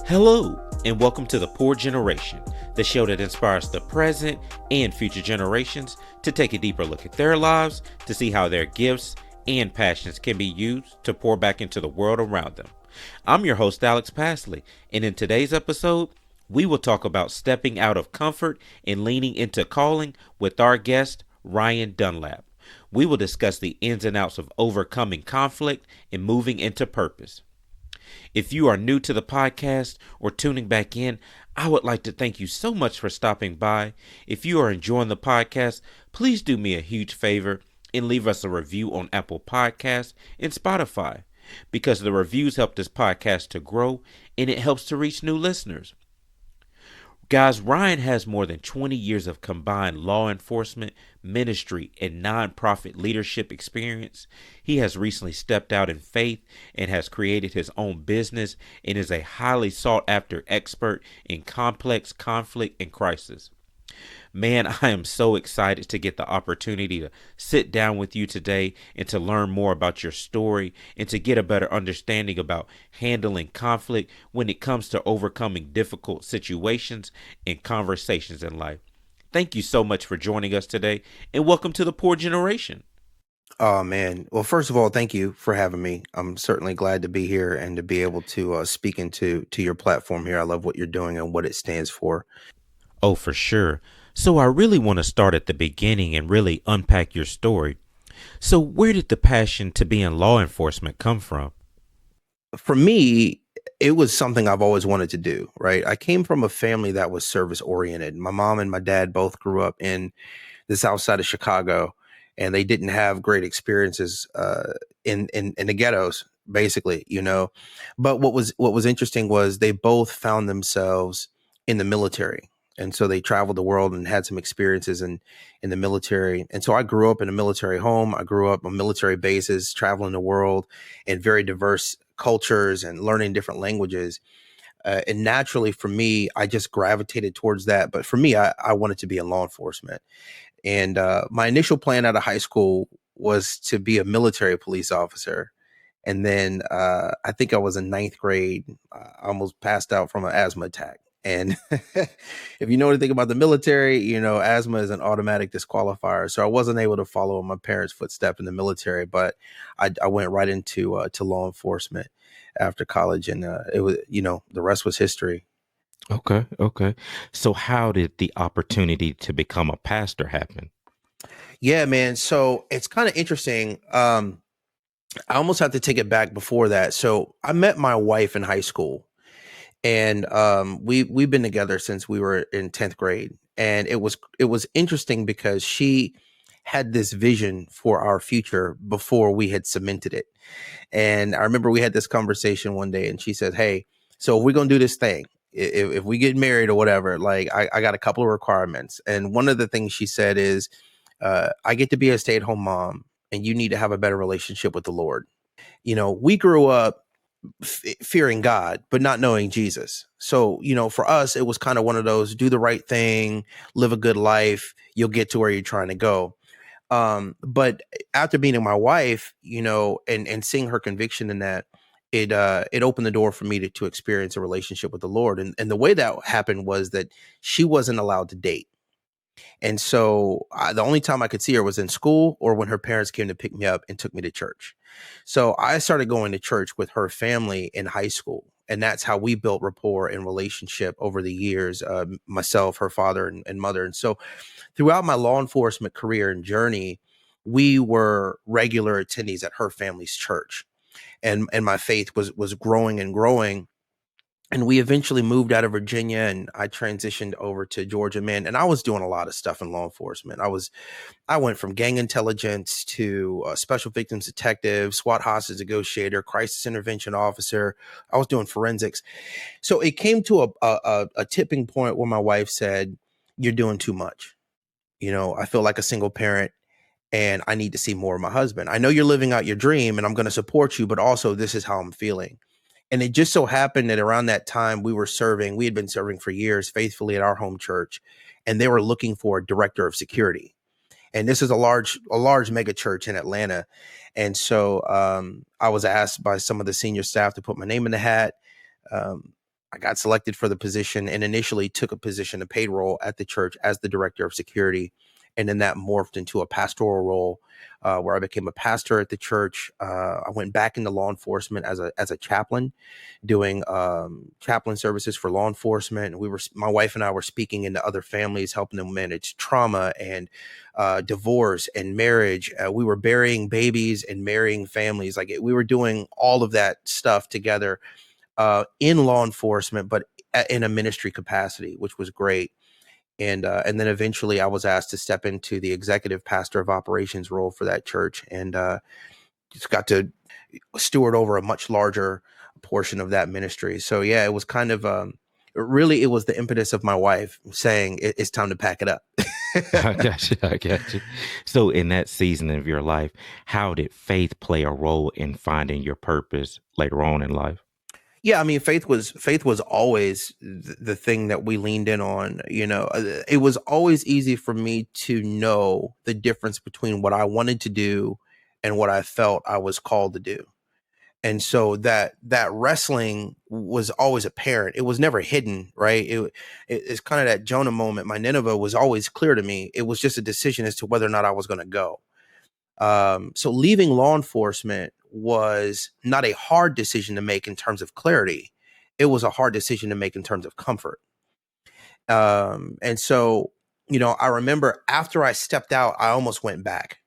Hello, and welcome to The Poor Generation, the show that inspires the present and future generations to take a deeper look at their lives to see how their gifts and passions can be used to pour back into the world around them. I'm your host, Alex Pasley, and in today's episode, we will talk about stepping out of comfort and leaning into calling with our guest, Ryan Dunlap. We will discuss the ins and outs of overcoming conflict and moving into purpose. If you are new to the podcast or tuning back in, I would like to thank you so much for stopping by. If you are enjoying the podcast, please do me a huge favor and leave us a review on Apple Podcasts and Spotify, because the reviews help this podcast to grow and it helps to reach new listeners. Guys, Ryan has more than 20 years of combined law enforcement, ministry, and nonprofit leadership experience. He has recently stepped out in faith and has created his own business and is a highly sought after expert in complex conflict and crisis. Man, I am so excited to get the opportunity to sit down with you today and to learn more about your story and to get a better understanding about handling conflict when it comes to overcoming difficult situations and conversations in life. Thank you so much for joining us today, and welcome to The Poor Generation. Oh man. Well, first of all, thank you for having me. I'm certainly glad to be here and to be able to speak into your platform here. I love what you're doing and what it stands for. Oh, for sure. So I really want to start at the beginning and really unpack your story. So where did the passion to be in law enforcement come from? For me, it was something I've always wanted to do, right? I came from a family that was service oriented. My mom and my dad both grew up in the south side of Chicago, and they didn't have great experiences in the ghettos, basically, you know. But what was interesting was they both found themselves in the military. And so they traveled the world and had some experiences in the military. And so I grew up in a military home. I grew up on military bases, traveling the world in very diverse cultures and learning different languages. And naturally for me, I just gravitated towards that. But for me, I wanted to be in law enforcement. And my initial plan out of high school was to be a military police officer. And then I think I was in ninth grade. I almost passed out from an asthma attack. And if you know anything about the military, you know, asthma is an automatic disqualifier. So I wasn't able to follow in my parents' footsteps in the military, but I went right into to law enforcement after college. And it was, you know, the rest was history. Okay. So how did the opportunity to become a pastor happen? Yeah, man. So it's kind of interesting. I almost have to take it back before that. So I met my wife in high school, and we've been together since we were in 10th grade. And it was interesting because she had this vision for our future before we had cemented it. And I remember we had this conversation one day, and she said, "Hey, so if we're gonna do this thing, if we get married or whatever, like I got a couple of requirements." And one of the things she said is, I get to be a stay-at-home mom, and you need to have a better relationship with the Lord. You know, we grew up fearing God, but not knowing Jesus. So, you know, for us, it was kind of one of those do the right thing, live a good life, you'll get to where you're trying to go. But after meeting my wife, you know, and seeing her conviction in that, it opened the door for me to experience a relationship with the Lord. And the way that happened was that she wasn't allowed to date. And so the only time I could see her was in school or when her parents came to pick me up and took me to church. So I started going to church with her family in high school. And that's how we built rapport and relationship over the years, myself, her father, and mother. And so throughout my law enforcement career and journey, we were regular attendees at her family's church. And my faith was growing and growing, and we eventually moved out of Virginia, and I transitioned over to Georgia, man. And I was doing a lot of stuff in law enforcement. I went from gang intelligence to special victims detective, SWAT hostage negotiator, crisis intervention officer. I was doing forensics. So it came to a tipping point where my wife said, "You're doing too much. You know, I feel like a single parent, and I need to see more of my husband. I know you're living out your dream, and I'm going to support you, but also this is how I'm feeling." And it just so happened that around that time we had been serving for years faithfully at our home church, and they were looking for a director of security. And this is a large mega church in Atlanta. And so I was asked by some of the senior staff to put my name in the hat. Um, I got selected for the position and initially took a position, a paid role at the church as the director of security. And then that morphed into a pastoral role where I became a pastor at the church. I went back into law enforcement as a chaplain, doing chaplain services for law enforcement. And my wife and I were speaking into other families, helping them manage trauma and divorce and marriage. We were burying babies and marrying families. Like we were doing all of that stuff together in law enforcement, but in a ministry capacity, which was great. And then eventually I was asked to step into the executive pastor of operations role for that church, and just got to steward over a much larger portion of that ministry. So yeah, it was kind of really, it was the impetus of my wife saying it's time to pack it up. I got you. I got you. So in that season of your life, how did faith play a role in finding your purpose later on in life? Yeah, I mean, faith was always the thing that we leaned in on. You know, it was always easy for me to know the difference between what I wanted to do and what I felt I was called to do. And so that wrestling was always apparent. It was never hidden, right? It's kind of that Jonah moment. My Nineveh was always clear to me. It was just a decision as to whether or not I was going to go. So leaving law enforcement was not a hard decision to make in terms of clarity. It was a hard decision to make in terms of comfort. And so, you know, I remember after I stepped out, I almost went back,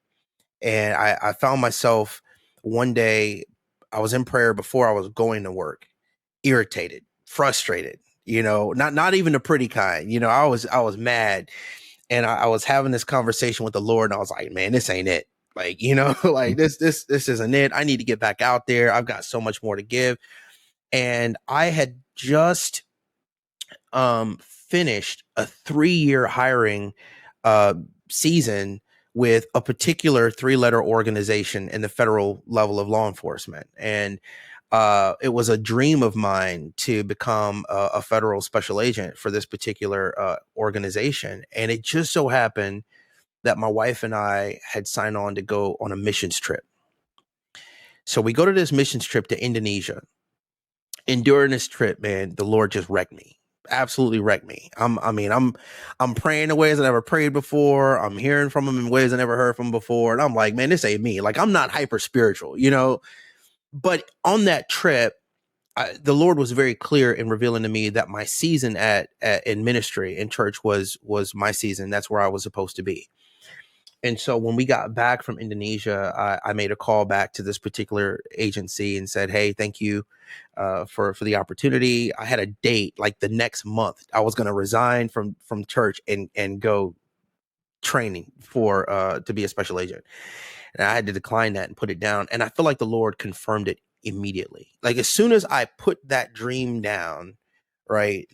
and I found myself one day, I was in prayer before I was going to work, irritated, frustrated, you know, not even the pretty kind. You know, I was mad, and I was having this conversation with the Lord, and I was like, man, this ain't it. Like, you know, like this isn't it. I need to get back out there. I've got so much more to give. And I had just finished a 3-year hiring season with a particular 3-letter organization in the federal level of law enforcement. And it was a dream of mine to become a federal special agent for this particular organization. And it just so happened that my wife and I had signed on to go on a missions trip. So we go to this missions trip to Indonesia. And during this trip, man, the Lord just wrecked me. Absolutely wrecked me. I'm praying in ways I never prayed before. I'm hearing from him in ways I never heard from before. And I'm like, man, this ain't me. Like, I'm not hyper spiritual, you know? But on that trip, the Lord was very clear in revealing to me that my season in ministry in church was my season. That's where I was supposed to be. And so when we got back from Indonesia, I made a call back to this particular agency and said, hey, thank you for the opportunity. I had a date like the next month. I was going to resign from church and go training to be a special agent. And I had to decline that and put it down. And I feel like the Lord confirmed it immediately. Like as soon as I put that dream down, right,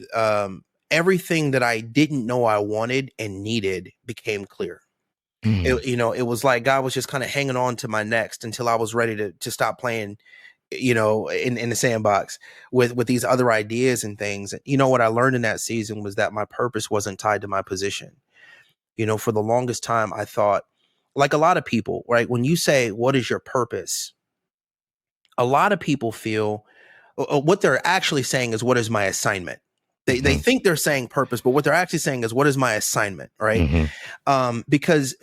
everything that I didn't know I wanted and needed became clear. It was like God was just kind of hanging on to my next until I was ready to stop playing, you know, in the sandbox with these other ideas and things. You know, what I learned in that season was that my purpose wasn't tied to my position. You know, for the longest time, I thought, like a lot of people, right? When you say, what is your purpose? A lot of people feel what they're actually saying is, what is my assignment? They think they're saying purpose, but what they're actually saying is, what is my assignment, right? Because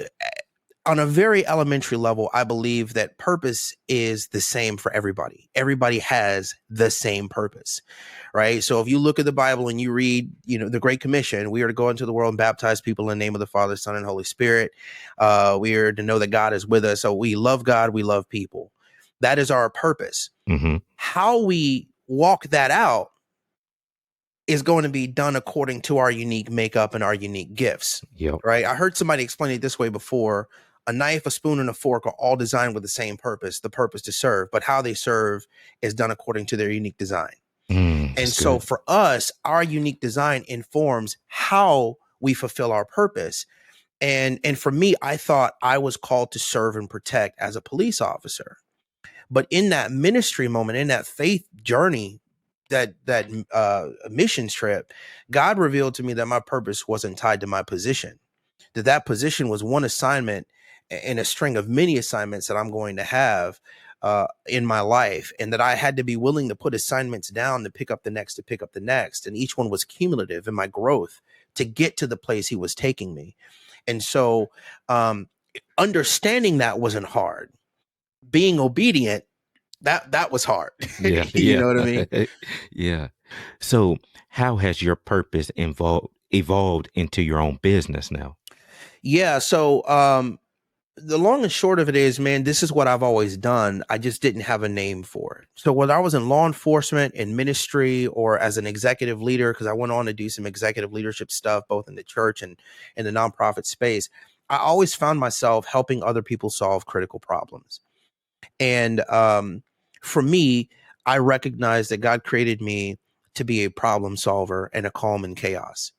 on a very elementary level, I believe that purpose is the same for everybody. Everybody has the same purpose, right? So if you look at the Bible and you read, you know, the Great Commission, we are to go into the world and baptize people in the name of the Father, Son, and Holy Spirit. We are to know that God is with us. So we love God, we love people. That is our purpose. How we walk that out is going to be done according to our unique makeup and our unique gifts. Right? I heard somebody explain it this way before. A knife, a spoon, and a fork are all designed with the same purpose, the purpose to serve, but how they serve is done according to their unique design. And so for us, our unique design informs how we fulfill our purpose. And for me, I thought I was called to serve and protect as a police officer. But in that ministry moment, in that faith journey, that missions trip, God revealed to me that my purpose wasn't tied to my position, that position was one assignment in a string of many assignments that I'm going to have in my life, and that I had to be willing to put assignments down to pick up the next, to pick up the next. And each one was cumulative in my growth to get to the place he was taking me. And so understanding that wasn't hard. Being obedient, that was hard. Yeah, You yeah, know what I mean? yeah. So, how has your purpose evolved into your own business now? Yeah. So the long and short of it is, man, this is what I've always done. I just didn't have a name for it. So whether I was in law enforcement, in ministry, or as an executive leader, because I went on to do some executive leadership stuff, both in the church and in the nonprofit space, I always found myself helping other people solve critical problems. And for me, I recognize that God created me to be a problem solver and a calm in chaos.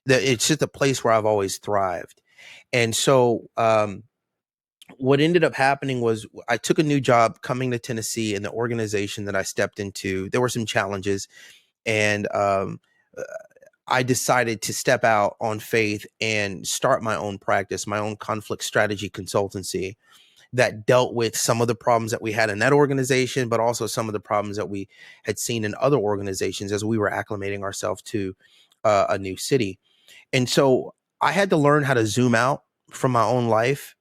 That it's just a place where I've always thrived. And so what ended up happening was I took a new job coming to Tennessee, and the organization that I stepped into, there were some challenges. And uh, I decided to step out on faith and start my own practice, my own conflict strategy consultancy that dealt with some of the problems that we had in that organization, but also some of the problems that we had seen in other organizations as we were acclimating ourselves to a new city. And so I had to learn how to zoom out from my own life.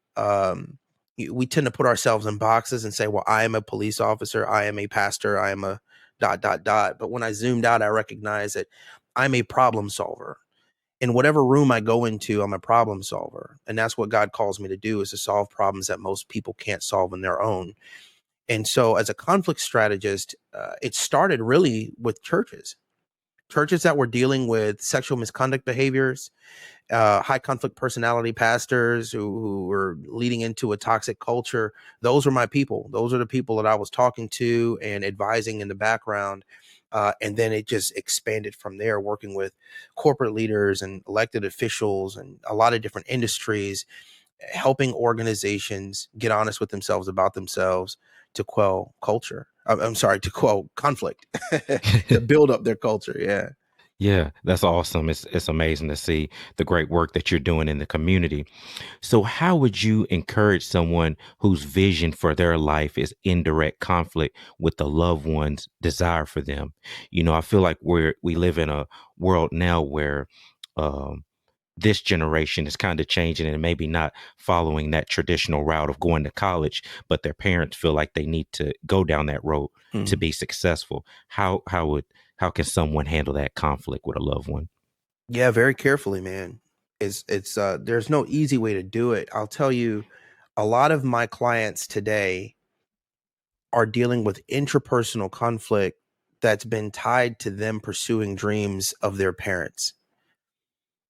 We tend to put ourselves in boxes and say, well, I am a police officer, I am a pastor, I am a dot, dot, dot. But when I zoomed out, I recognized that I'm a problem solver. In whatever room I go into, I'm a problem solver. And that's what God calls me to do, is to solve problems that most people can't solve on their own. And so as a conflict strategist, it started really with churches that were dealing with sexual misconduct behaviors, high conflict personality pastors who were leading into a toxic culture. Those were my people. Those are the people that I was talking to and advising in the background. And then it just expanded from there, working with corporate leaders and elected officials and a lot of different industries, helping organizations get honest with themselves about themselves to quell culture. I'm sorry, to quell conflict, to build up their culture. Yeah. Yeah, that's awesome. It's amazing to see the great work that you're doing in the community. So, how would you encourage someone whose vision for their life is in direct conflict with the loved one's desire for them? I feel like we live in a world now where um, this generation is kind of changing and maybe not following that traditional route of going to college, but their parents feel like they need to go down that road to Mhm. be successful. How can someone handle that conflict with a loved one? Yeah, very carefully, man. It's there's no easy way to do it. I'll tell you, a lot of my clients today are dealing with intrapersonal conflict that's been tied to them pursuing dreams of their parents.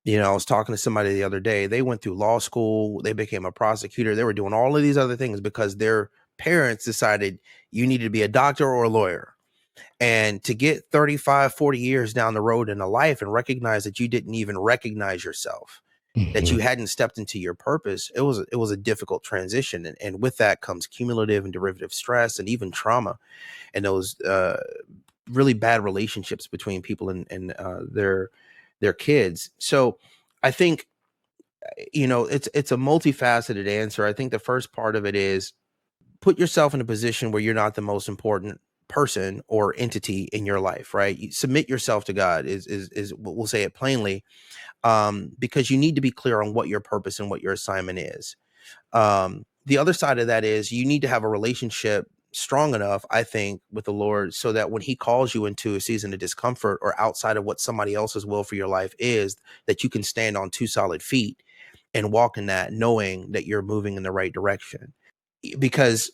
I was talking to somebody the other day. They went through law school, they became a prosecutor, they were doing all of these other things because their parents decided you needed to be a doctor or a lawyer. And to get 35, 40 years down the road in a life and recognize that you didn't even recognize yourself, that you Mhm. hadn't stepped into your purpose, it was a difficult transition. And with that comes cumulative and derivative stress and even trauma, and those really bad relationships between people and their kids. So I think it's a multifaceted answer. I think the first part of it is put yourself in a position where you're not the most important person or entity in your life, right? You submit yourself to God is we'll say it plainly, because you need to be clear on what your purpose and what your assignment is. The other side of that is you need to have a relationship strong enough, I think, with the Lord so that when he calls you into a season of discomfort or outside of what somebody else's will for your life is, that you can stand on two solid feet and walk in that, knowing that you're moving in the right direction. Because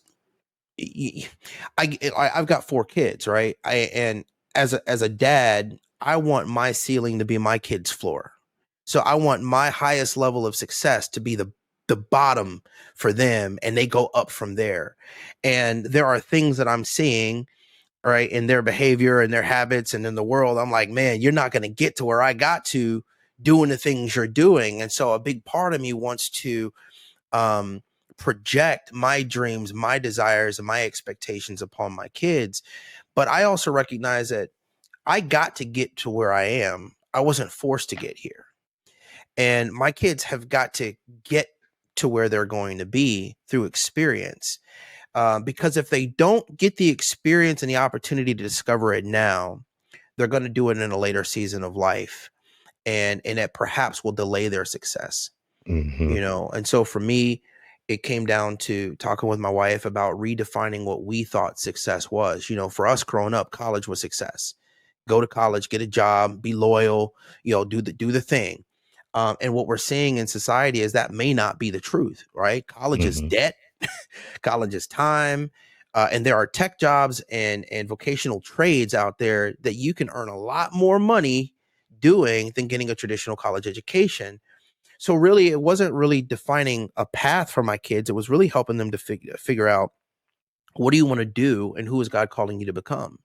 y- I've got four kids, right? And as a dad, I want my ceiling to be my kids' floor. So I want my highest level of success to be the bottom for them, and they go up from there. And there are things that I'm seeing, right, in their behavior and their habits and in the world. I'm like, man, you're not going to get to where I got to doing the things you're doing. And so a big part of me wants to um, project my dreams, my desires, and my expectations upon my kids. But I also recognize that I got to get to where I am. I wasn't forced to get here. And my kids have got to get to where they're going to be through experience. Because if they don't get the experience and the opportunity to discover it now, they're going to do it in a later season of life, and it perhaps will delay their success. Hmm. And so for me, it came down to talking with my wife about redefining what we thought success was. For us growing up, college was success. Go to college, get a job, be loyal, do the thing. And what we're seeing in society is that may not be the truth, right? College is Hmm. debt, college is time. And there are tech jobs and vocational trades out there that you can earn a lot more money doing than getting a traditional college education. So really, it wasn't really defining a path for my kids. It was really helping them to figure out, what do you want to do and who is God calling you to become?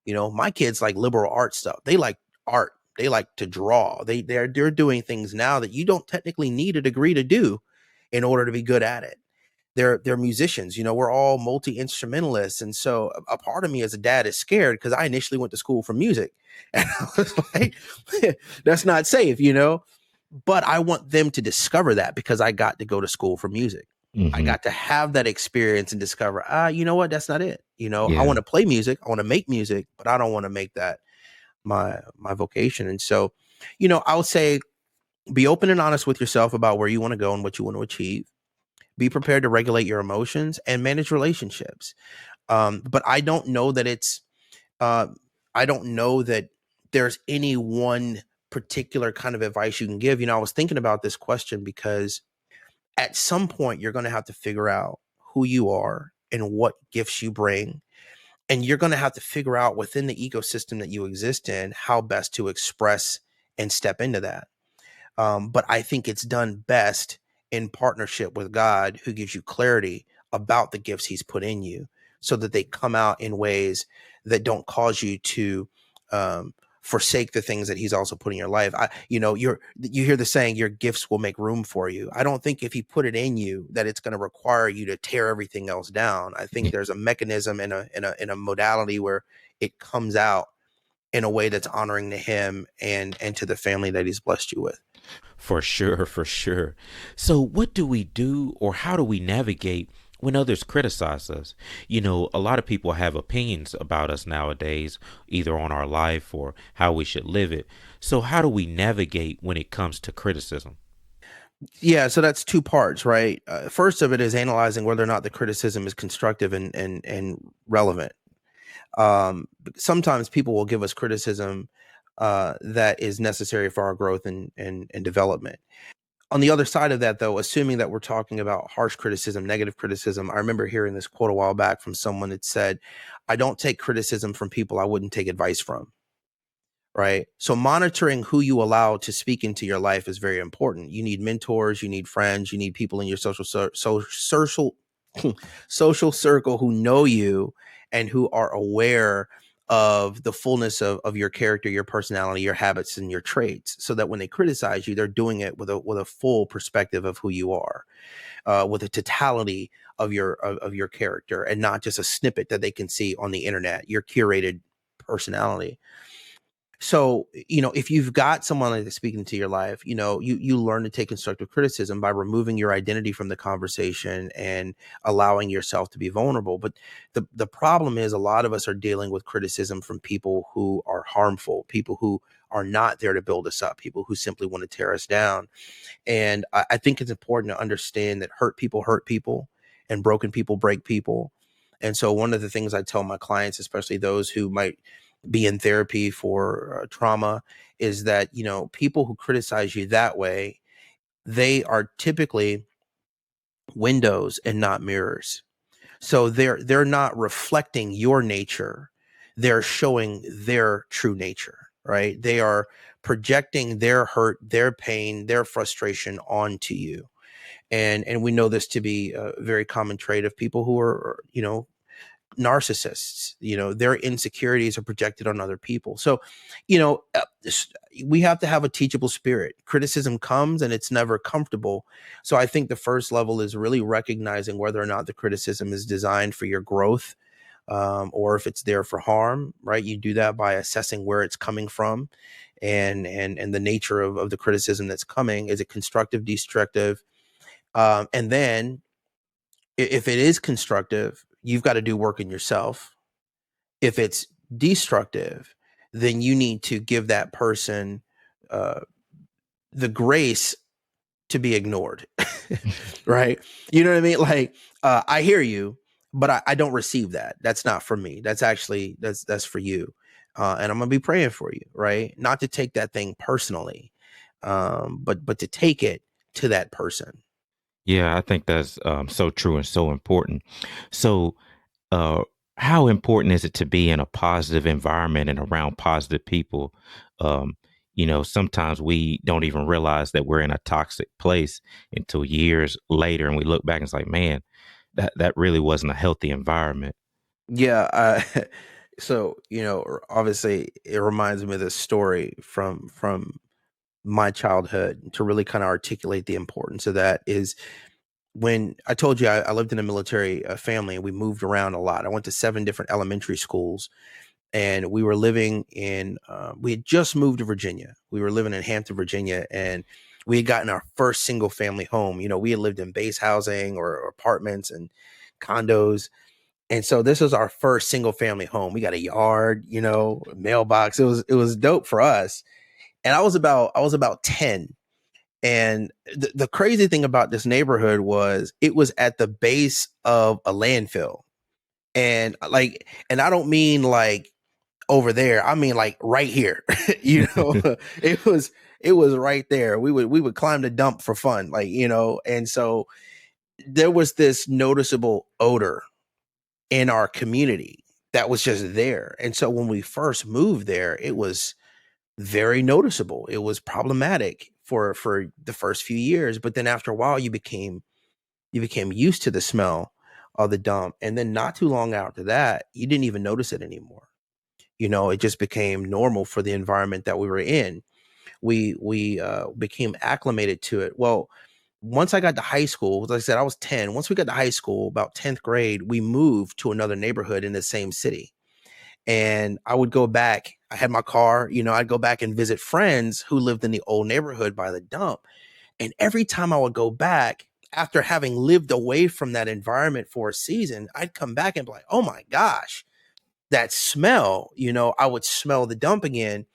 My kids like liberal art stuff. They like art. They like to draw. They're doing things now that you don't technically need a degree to do in order to be good at it. They're musicians. We're all multi instrumentalists, and so a part of me as a dad is scared because I initially went to school for music, and I was like, "That's not safe." But I want them to discover that because I got to go to school for music. I Hmm. got to have that experience and discover, you know what, that's not it. I Yeah. want to play music, I want to make music, but I don't want to make that my vocation. And so, I would say, be open and honest with yourself about where you want to go and what you want to achieve. Be prepared to regulate your emotions and manage relationships. But uh, I don't know that there's any one particular kind of advice you can give. I was thinking about this question because at some point you're going to have to figure out who you are and what gifts you bring. And you're going to have to figure out within the ecosystem that you exist in how best to express and step into that. But I think it's done best in partnership with God, who gives you clarity about the gifts he's put in you so that they come out in ways that don't cause you to forsake the things that he's also put in your life. You hear the saying, your gifts will make room for you. I don't think if he put it in you that it's going to require you to tear everything else down. I think there's a mechanism in a modality where it comes out in a way that's honoring to him and to the family that he's blessed you with. For sure, for sure. So, what do we do or how do we navigate when others criticize us? A lot of people have opinions about us nowadays, either on our life or how we should live it. So, how do we navigate when it comes to criticism? Yeah, so that's two parts, right? First of it is analyzing whether or not the criticism is constructive and relevant. Sometimes people will give us criticism that is necessary for our growth and development. On the other side of that, though, assuming that we're talking about harsh criticism, negative criticism, I remember hearing this quote a while back from someone that said, "I don't take criticism from people I wouldn't take advice from." Right. So monitoring who you allow to speak into your life is very important. You need mentors, you need friends, you need people in your social social circle who know you and who are aware of the fullness of your character, your personality, your habits, and your traits, so that when they criticize you, they're doing it with a full perspective of who you are, with a totality of your character, and not just a snippet that they can see on the internet, your curated personality. So, if you've got someone like that speaking into your life, you learn to take constructive criticism by removing your identity from the conversation and allowing yourself to be vulnerable. But the problem is, a lot of us are dealing with criticism from people who are harmful, people who are not there to build us up, people who simply want to tear us down. And I think it's important to understand that hurt people and broken people break people. And so one of the things I tell my clients, especially those who might be in therapy for trauma, is that, people who criticize you that way, they are typically windows and not mirrors. So they're not reflecting your nature. They're showing their true nature, right? They are projecting their hurt, their pain, their frustration onto you. And we know this to be a very common trait of people who are, narcissists. Their insecurities are projected on other people. So, we have to have a teachable spirit. Criticism comes and it's never comfortable. So I think the first level is really recognizing whether or not the criticism is designed for your growth, or if it's there for harm, right? You do that by assessing where it's coming from, and the nature of the criticism that's coming. Is it constructive, destructive? And then, if it is constructive, you've got to do work in yourself. If it's destructive, then you need to give that person uh, the grace to be ignored. Right? You know what I mean? Like, I hear you, but I don't receive that. That's not for me. That's actually that's for you. And I'm gonna be praying for you, right? Not to take that thing personally, but to take it to that person. Yeah, I think that's so true and so important. So, uh, how important is it to be in a positive environment and around positive people? Um, sometimes we don't even realize that we're in a toxic place until years later, and we look back and it's like, man, that really wasn't a healthy environment. Yeah. So obviously, it reminds me of this story from my childhood to really kind of articulate the importance of that. Is when I told you I lived in a military family and we moved around a lot. I went to 7 different elementary schools, and we were living in. We had just moved to Virginia. We were living in Hampton, Virginia, and we had gotten our first single family home. We had lived in base housing or apartments and condos, and so this was our first single family home. We got a yard, a mailbox. It was dope for us. And I was about 10. And the crazy thing about this neighborhood was it was at the base of a landfill. And I don't mean like over there. I mean like right here. you know, it was it was right there. We would climb the dump for fun, and so there was this noticeable odor in our community that was just there. And so when we first moved there, it was very noticeable. It was problematic for the first few years, but then after a while you became used to the smell of the dump, and then not too long after that, you didn't even notice it anymore. It just became normal for the environment that we were in. We became acclimated to it. Well, once I got to high school, as I said, I was 10. Once we got to high school, about 10th grade, we moved to another neighborhood in the same city. And I would go back. I had my car, I'd go back and visit friends who lived in the old neighborhood by the dump. And every time I would go back, after having lived away from that environment for a season, I'd come back and be like, oh my gosh, that smell, I would smell the dump again.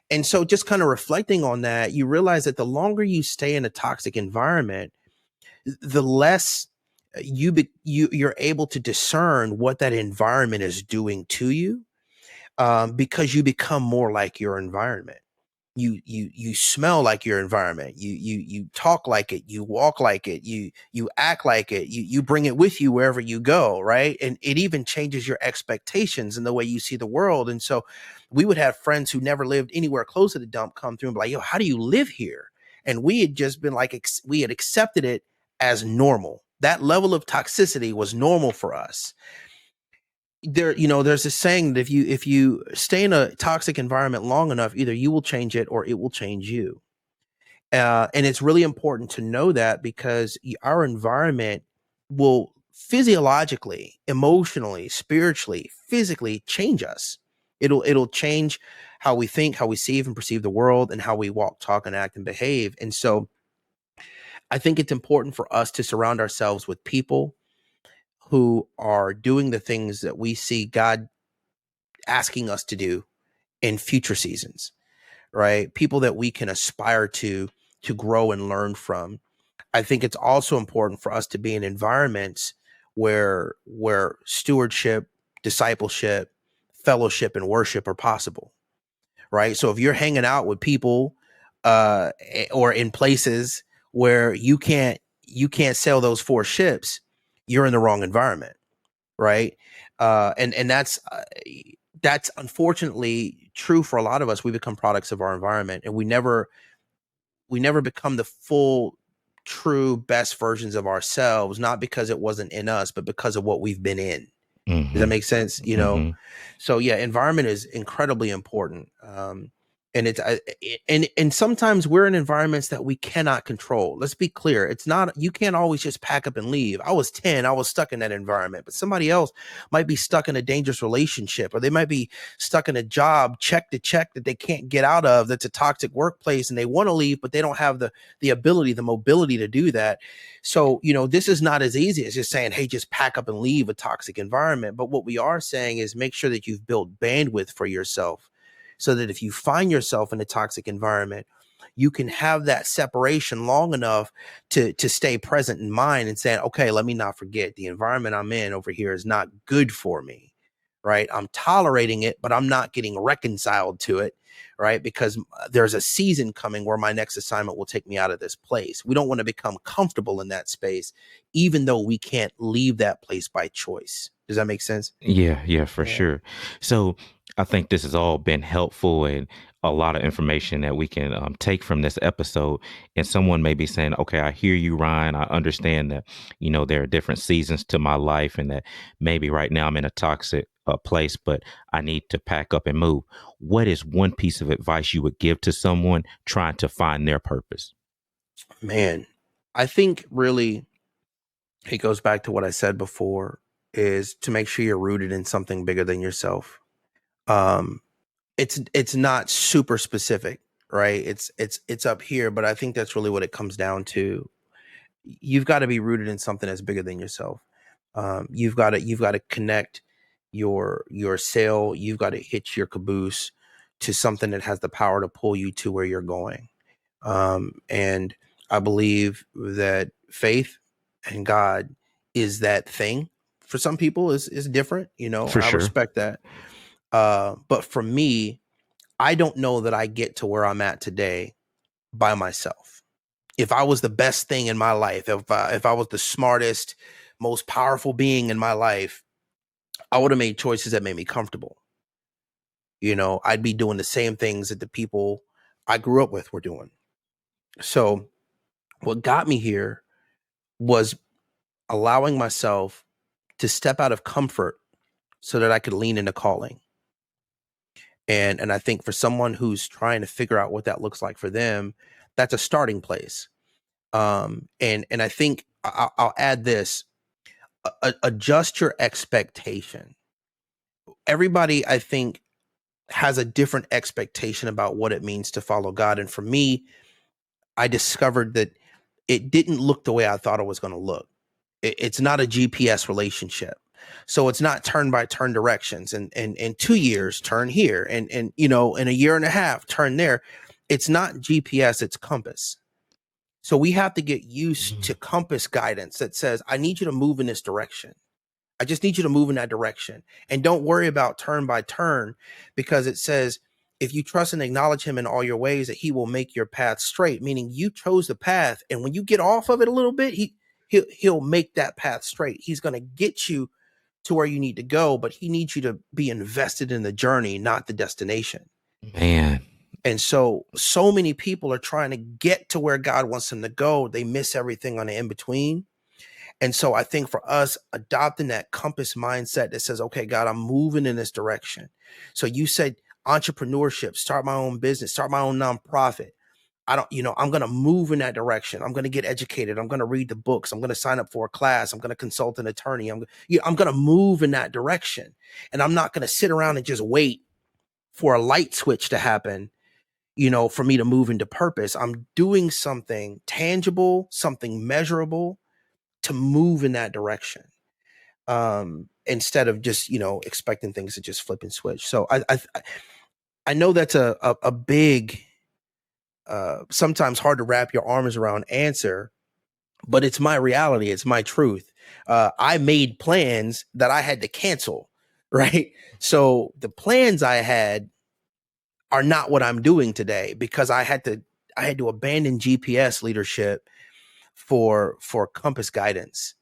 And so just kind of reflecting on that, you realize that the longer you stay in a toxic environment, the less you're able to discern what that environment is doing to you, because you become more like your environment. You smell like your environment. You talk like it. You walk like it. You act like it. You bring it with you wherever you go, right? And it even changes your expectations and the way you see the world. And so, we would have friends who never lived anywhere close to the dump come through and be like, "Yo, how do you live here?" And we had just been like, we had accepted it as normal. That level of toxicity was normal for us. There's this saying that if you stay in a toxic environment long enough, either you will change it or it will change you. And it's really important to know that, because our environment will physiologically, emotionally, spiritually, physically change us. It'll change how we think, how we see and perceive the world, and how we walk, talk, and act and behave. And so I think it's important for us to surround ourselves with people who are doing the things that we see God asking us to do in future seasons, right? People that we can aspire to grow and learn from. I think it's also important for us to be in environments where stewardship, discipleship, fellowship, and worship are possible, right? So if you're hanging out with people or in places where you can't sail those 4 ships, you're in the wrong environment, right? And that's unfortunately true for a lot of us. We become products of our environment, and we never become the full, true, best versions of ourselves, not because it wasn't in us, but because of what we've been in. Does that Hmm. make sense? Hmm. So yeah, environment is incredibly important. And and sometimes we're in environments that we cannot control. Let's be clear. It's not, you can't always just pack up and leave. I was 10, I was stuck in that environment, but somebody else might be stuck in a dangerous relationship, or they might be stuck in a job check to check that they can't get out of, that's a toxic workplace, and they want to leave, but they don't have the ability, the mobility to do that. So, this is not as easy as just saying, hey, just pack up and leave a toxic environment. But what we are saying is make sure that you've built bandwidth for yourself, so that if you find yourself in a toxic environment, you can have that separation long enough to stay present in mind and saying, okay, let me not forget the environment I'm in over here is not good for me, right? I'm tolerating it, but I'm not getting reconciled to it, right? Because there's a season coming where my next assignment will take me out of this place. We don't want to become comfortable in that space, even though we can't leave that place by choice. Does that make sense? Yeah, for Yeah. sure. So I think this has all been helpful and a lot of information that we can take from this episode. And someone may be saying, okay, I hear you, Ryan. I understand that, there are different seasons to my life and that maybe right now I'm in a toxic place, but I need to pack up and move. What is one piece of advice you would give to someone trying to find their purpose? Man, I think really it goes back to what I said before, is to make sure you're rooted in something bigger than yourself. Um, it's not super specific, right? It's up here, but I think that's really what it comes down to. You've got to be rooted in something that's bigger than yourself. You've got to connect your sail. You've got to hitch your caboose to something that has the power to pull you to where you're going. And I believe that faith and God is that thing. For some people, is different, For and I sure. respect that. But for me, I don't know that I get to where I'm at today by myself. If I was the best thing in my life, if I was the smartest, most powerful being in my life, I would have made choices that made me comfortable. I'd be doing the same things that the people I grew up with were doing. So what got me here was allowing myself to step out of comfort so that I could lean into calling. And I think for someone who's trying to figure out what that looks like for them, that's a starting place. And I think I'll add this: adjust your expectation. Everybody, I think, has a different expectation about what it means to follow God. And for me, I discovered that it didn't look the way I thought it was going to look. It's not a GPS relationship. So it's not turn by turn directions, and in 2 years turn here, and in a year and a half turn there. It's not GPS, it's compass. So we have to get used to compass guidance that says, I need you to move in this direction. I just need you to move in that direction. And don't worry about turn by turn, because it says, if you trust and acknowledge him in all your ways, that he will make your path straight, meaning you chose the path. And when you get off of it a little bit, he'll make that path straight. He's going to get you to where you need to go, but he needs you to be invested in the journey, not the destination. Man. And so many people are trying to get to where God wants them to go. They miss everything on the in between. And so I think for us, adopting that compass mindset that says, okay, God, I'm moving in this direction. So you said entrepreneurship, start my own business, start my own nonprofit. I'm going to move in that direction. I'm going to get educated. I'm going to read the books. I'm going to sign up for a class. I'm going to consult an attorney. I'm going to move in that direction. And I'm not going to sit around and just wait for a light switch to happen, for me to move into purpose. I'm doing something tangible, something measurable to move in that direction. Instead of just, expecting things to just flip and switch. So I know that's a big, sometimes hard to wrap your arms around answer, but it's my reality. It's my truth. I made plans that I had to cancel, right? So the plans I had are not what I'm doing today, because I had to abandon GPS leadership for compass guidance,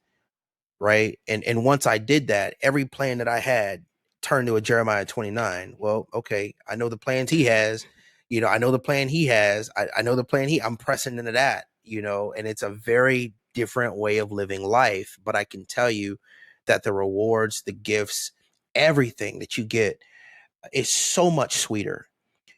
right? And once I did that, every plan that I had turned to a Jeremiah 29. Well, okay, I know the plans he has, I know the plan he has. I know the plan I'm pressing into that, and it's a very different way of living life. But I can tell you that the rewards, the gifts, everything that you get is so much sweeter.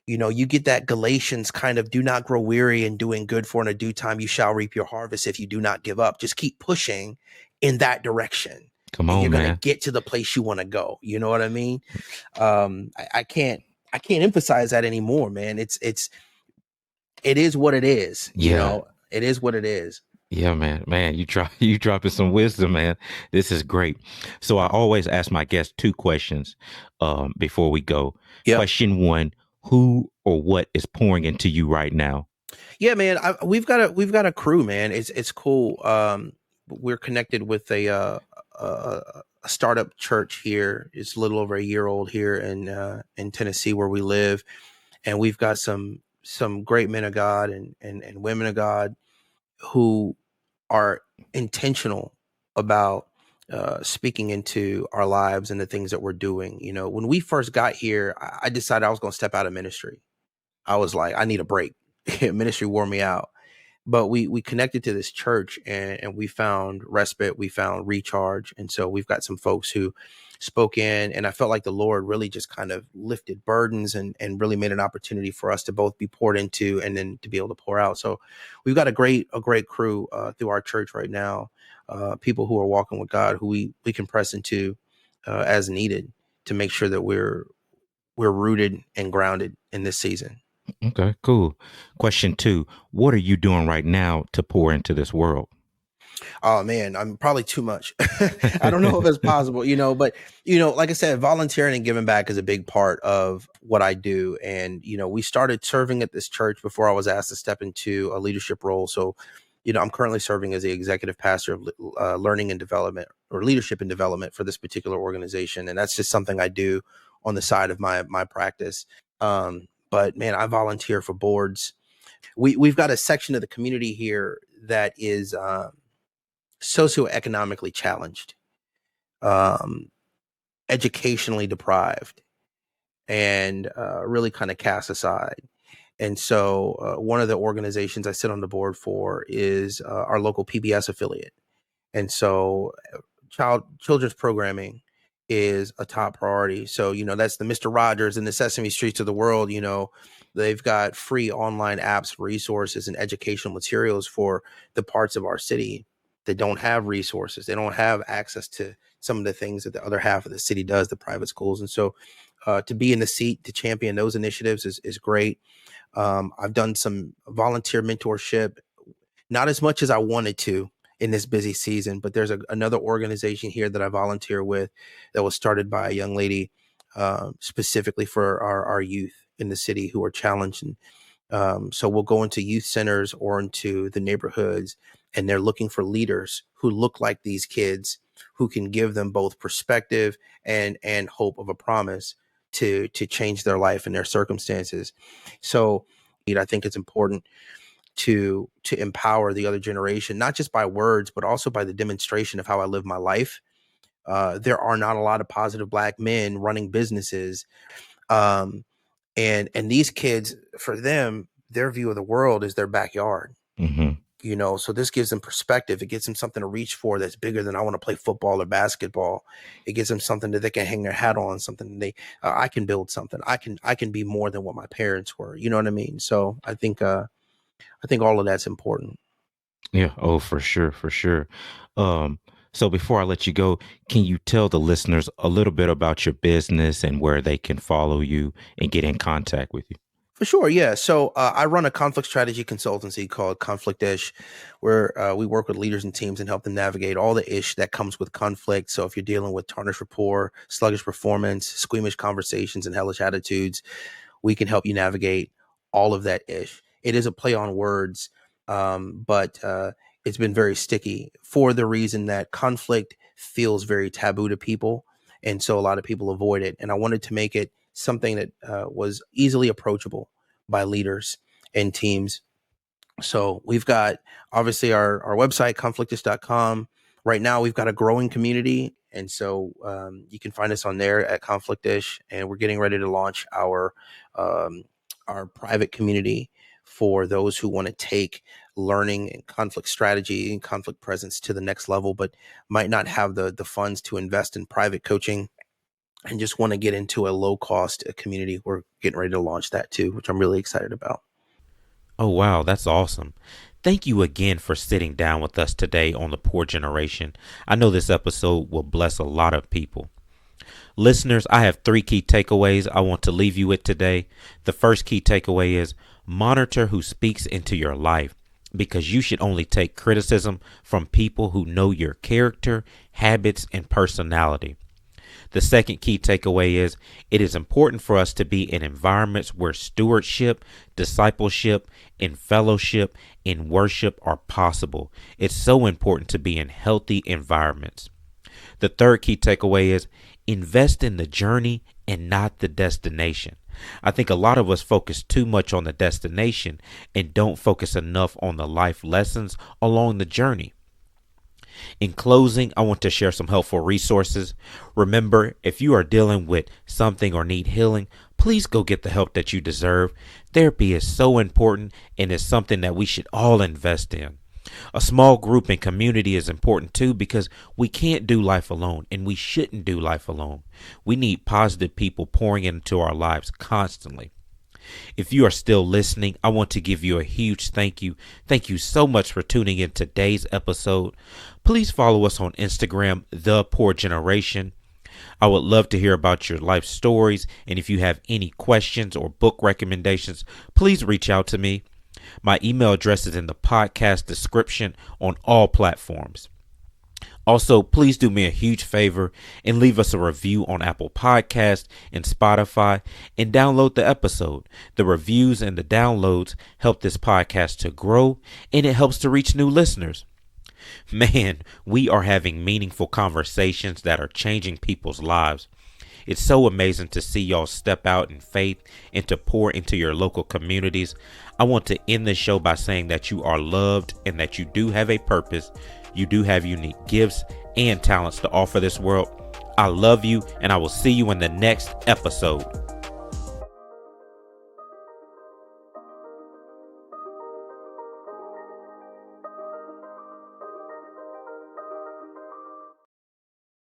You get that Galatians kind of do not grow weary in doing good, for in a due time you shall reap your harvest if you do not give up. Just keep pushing in that direction Come and on, you're going to man. get to the place you want to go. You know what I mean? I can't emphasize that anymore, man. It is what it is. Yeah. It is what it is. Yeah, man. Man, you dropping some wisdom, man. This is great. So I always ask my guests two questions before we go. Yep. Question one, who or what is pouring into you right now? Yeah, man. We've got a crew, man. It's cool. We're connected with a startup church here. It's a little over a year old here in Tennessee where we live, and we've got some great men of God and women of God who are intentional about speaking into our lives and the things that we're doing. When we first got here, I decided I was going to step out of ministry. I was like, I need a break. Ministry wore me out. But we connected to this church and we found respite, we found recharge. And so we've got some folks who spoke in, and I felt like the Lord really just kind of lifted burdens and really made an opportunity for us to both be poured into and then to be able to pour out. So we've got a great crew through our church right now, people who are walking with God, who we can press into as needed to make sure that we're rooted and grounded in this season. Okay, cool. Question two, what are you doing right now to pour into this world? Oh man, I'm probably too much. I don't know if it's possible, but like I said, volunteering and giving back is a big part of what I do. And we started serving at this church before I was asked to step into a leadership role. So, I'm currently serving as the executive pastor of learning and development, or leadership and development, for this particular organization, and that's just something I do on the side of my practice. But man, I volunteer for boards. We've got a section of the community here that is socioeconomically challenged, um, educationally deprived, and really kind of cast aside. And so, one of the organizations I sit on the board for is our local PBS affiliate. And so, children's programming is a top priority. So, that's the Mr. Rogers and the Sesame Streets of the world. They've got free online apps, resources, and educational materials for the parts of our city that don't have resources. They don't have access to some of the things that the other half of the city does, the private schools. And so, to be in the seat to champion those initiatives is great. I've done some volunteer mentorship, not as much as I wanted to in this busy season, but there's another organization here that I volunteer with that was started by a young lady specifically for our youth in the city who are challenged. And so we'll go into youth centers or into the neighborhoods, and they're looking for leaders who look like these kids, who can give them both perspective and hope of a promise to change their life and their circumstances. So I think it's important to empower the other generation, not just by words, but also by the demonstration of how I live my life. There are not a lot of positive Black men running businesses. Um, and these kids, for them, their view of the world is their backyard. Mm-hmm. So this gives them perspective. It gives them something to reach for that's bigger than I want to play football or basketball. It gives them something that they can hang their hat on, something I can build something. I can be more than what my parents were. You know what I mean? So I think all of that's important. Yeah. Oh, for sure. For sure. Um, so before I let you go, can you tell the listeners a little bit about your business and where they can follow you and get in contact with you? For sure, yeah. So I run a conflict strategy consultancy called Conflict Ish, where we work with leaders and teams and help them navigate all the ish that comes with conflict. So if you're dealing with tarnished rapport, sluggish performance, squeamish conversations, and hellish attitudes, we can help you navigate all of that ish. It is a play on words, but it's been very sticky for the reason that conflict feels very taboo to people. And so a lot of people avoid it. And I wanted to make it something that was easily approachable by leaders and teams. So we've got obviously our website, conflictish.com. Right now, we've got a growing community. And so you can find us on there at Conflictish. And we're getting ready to launch our private community for those who want to take learning and conflict strategy and conflict presence to the next level, but might not have the funds to invest in private coaching and just want to get into a low cost community. We're getting ready to launch that too, which I'm really excited about. Oh, wow, that's awesome. Thank you again for sitting down with us today on The Poor Generation. I know this episode will bless a lot of people. Listeners, I have 3 key takeaways I want to leave you with today. The first key takeaway is monitor who speaks into your life, because you should only take criticism from people who know your character, habits, and personality. The second key takeaway is it is important for us to be in environments where stewardship, discipleship, and fellowship and worship are possible. It's so important to be in healthy environments. The third key takeaway is invest in the journey and not the destination. I think a lot of us focus too much on the destination and don't focus enough on the life lessons along the journey. In closing, I want to share some helpful resources. Remember, if you are dealing with something or need healing, please go get the help that you deserve. Therapy is so important and is something that we should all invest in. A small group and community is important too, because we can't do life alone and we shouldn't do life alone. We need positive people pouring into our lives constantly. If you are still listening, I want to give you a huge thank you. Thank you so much for tuning in today's episode. Please follow us on Instagram, The Poor Generation. I would love to hear about your life stories, and if you have any questions or book recommendations, please reach out to me. My email address is in the podcast description on all platforms. Also, please do me a huge favor and leave us a review on Apple Podcasts and Spotify, and download the episode. The reviews and the downloads help this podcast to grow, and it helps to reach new listeners. Man, we are having meaningful conversations that are changing people's lives. It's so amazing to see y'all step out in faith and to pour into your local communities. I want to end the show by saying that you are loved and that you do have a purpose. You do have unique gifts and talents to offer this world. I love you, and I will see you in the next episode.